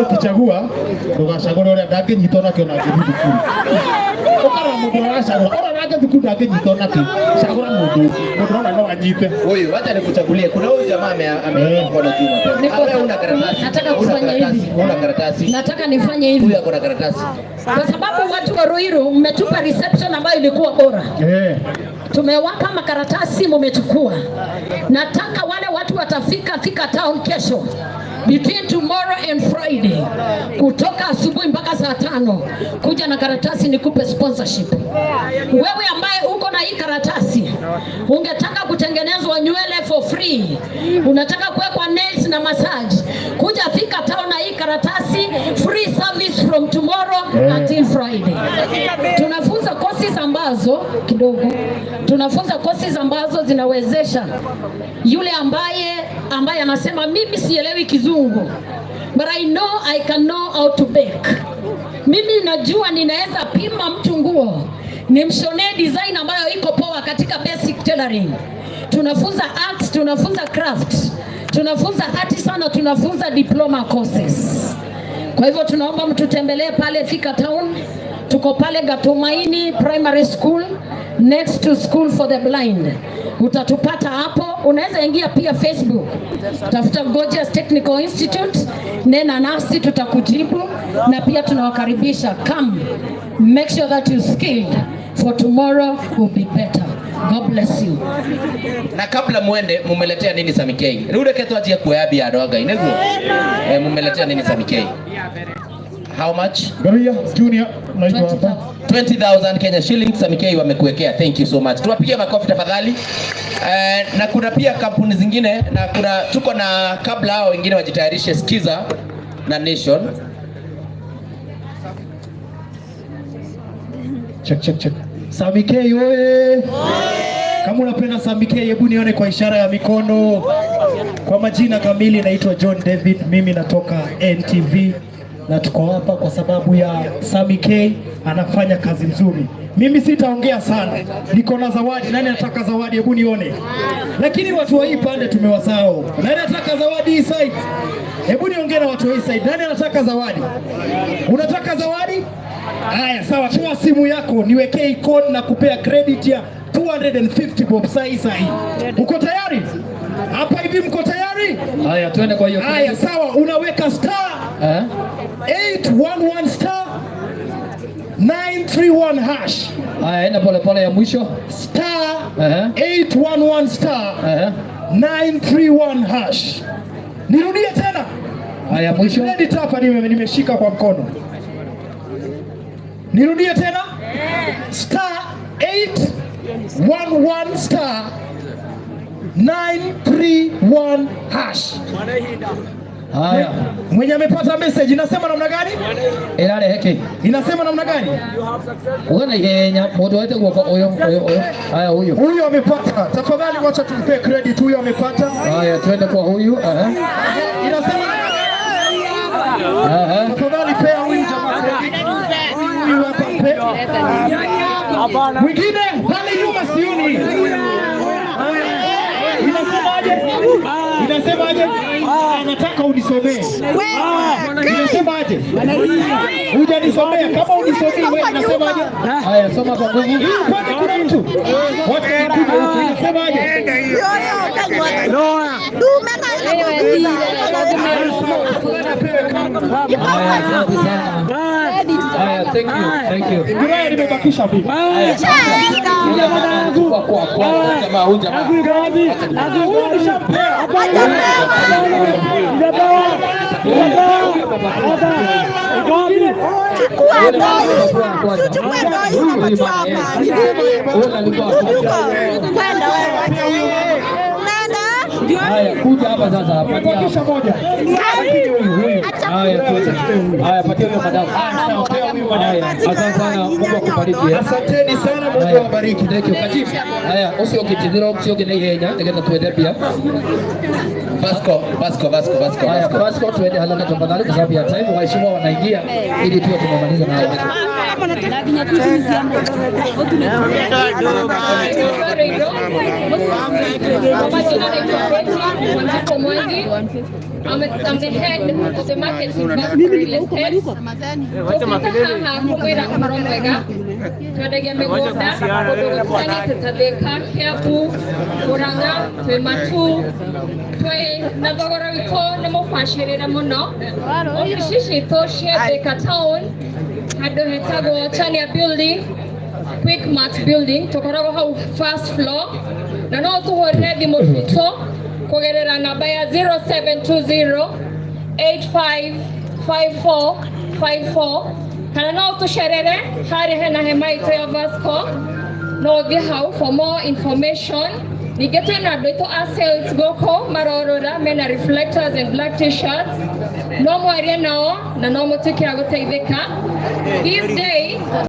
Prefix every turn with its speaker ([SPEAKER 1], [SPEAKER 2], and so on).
[SPEAKER 1] Ukichagua ukachagua ule ndage nyitona kiona kidudu kuri ukara mundu arachagura ora ndage thukuru ndage nyitona ki chagura mundu unaona no anyite huyu acha nikuchagulie kuna huyu jamaa ameona juma hapa una karatasi
[SPEAKER 2] nataka kufanya hivi
[SPEAKER 1] una karatasi
[SPEAKER 2] nataka nifanye hivi
[SPEAKER 1] huyu akona karatasi
[SPEAKER 2] kwa sababu watu wa Ruiru mmetupa reception ambayo ilikuwa bora tumewapa makaratasi mmechukua nataka wale watu watafika town kesho between tomorrow and Friday kutoka asubuhi mpaka saa 5 kuja na karatasi nikupe sponsorship. Wewe ambaye uko na hii karatasi ungetaka kutengenezwa nywele for free, unataka kuwekwa nails na massage, kuja fika town na hii karatasi, free service from tomorrow until Friday. Tunafunza courses ambazo ambazo zinawezesha yule ambaye anasema mimi sielewi kizungu but I know I can know how to bake. Mimi najua ninaweza pima mtu nguo nimshonee design ambayo iko poa katika basic tailoring. Tunafunza arts, tunafunza craft, tunafunza artisan na tunafunza diploma courses. Kwa hivyo tunaomba mtutembelee pale Thika Town. Tuko pale Gatumaini Primary School next to School for the Blind. Utatupata hapo. Unaweza ingia pia Facebook, tafuta Gorgeous Technical Institute, nena nasi tutakujibu, na pia tunawakaribisha come, make sure that you skilled for tomorrow will be better. God bless you.
[SPEAKER 3] Na kabla muende mumeletea nini Sammy K? Rure ketu atia kuyabi adoga ineguo. Mumeletea nini Sammy K? How much?
[SPEAKER 1] Garia Junior naitwa hapa.
[SPEAKER 3] 20,000 Kenya shillings Sammy K wamekuwekea. Thank you so much. Tuwapigie makofi tafadhali. Na kuna pia kampuni zingine na tuko na kabla hao wengine wajitayarishe Skiza na Nation.
[SPEAKER 1] Check. Sammy K oye. Kama unapenda Sammy K hebu nione kwa ishara ya mikono. Kwa majina kamili naitwa John David, mimi natoka NTV. Na tuko hapa kwa sababu ya Sammy K anafanya kazi nzuri. Mimi sitaongea sana. Niko na zawadi. Nani anataka zawadi? Hebu nione. Lakini watu wa hii pande tumewasahau. Nani anataka zawadi hii side? Hebu niongee na watu wa hii side. Nani anataka zawadi? Unataka zawadi? Haya, sawa. Toa simu yako niwekee icon na kupea credit ya 250 bob sahi. Uko tayari? Hapa hivi mko tayari?
[SPEAKER 3] Haya, twende kwa hiyo.
[SPEAKER 1] Haya, sawa. Unaweka star 811 star 931 hash.
[SPEAKER 3] Haya, enda pole ya mwisho.
[SPEAKER 1] Star 811 star 931 hash. Nirudie tena.
[SPEAKER 3] Haya, mwisho.
[SPEAKER 1] Credit hapa nimeshika kwa mkono. Nirudie tena. Star 811 star 931 hash.
[SPEAKER 3] Haya.
[SPEAKER 1] Mwenye amepata message inasema namna gani?
[SPEAKER 3] Elale heke.
[SPEAKER 1] Inasema namna gani?
[SPEAKER 3] Unaona Kenya moto wote kwa oyo. Haya huyo.
[SPEAKER 1] Huyo amepata. Tafadhali wacha tumpe credit, huyo amepata.
[SPEAKER 3] Haya, twende kwa huyu.
[SPEAKER 1] Inasema tafadhali pea huyu jamaa credit. Huyu hapa pe. Mwingine pale nyuma sioni. Inasemaje? Nataka unisomee. Inasemaje? Hujanisomea. Kama unisomee wewe inasemaje?
[SPEAKER 3] Haya, soma kwa nguvu.
[SPEAKER 1] Kwani kuna mtu? Wote inasemaje?
[SPEAKER 3] Haya, thank you.
[SPEAKER 1] Ndio nimebakisha vipi?
[SPEAKER 3] Jamaa huyu jamaa. Haya, kuja hapa sasa.
[SPEAKER 1] Patia moja.
[SPEAKER 3] Haya, patia huyo madam. Asante sana, Mungu akubariki.
[SPEAKER 1] Asanteni sana, Mungu awabariki.
[SPEAKER 3] Thank you. Kajifu. Haya, usio kitidhiro, usio kinaienya, ndio tuende pia. Vasco. Haya, Vasco tuende haraka tafadhali kwa sababu ya time. Waheshimiwa wanaingia ili tuwe tumemaliza na
[SPEAKER 2] I'm the head of the market in real estate. Quick Max building, tukarago first floor. Na no to already mosito kugerera namba ya 0720855454 kana no to sherere hari hena hema ito ya Vasco no gihau for more information ni gete na doito sales goko marorora mena reflectors and black t-shirts no mwari nao na no mutiki agoteitheka these days.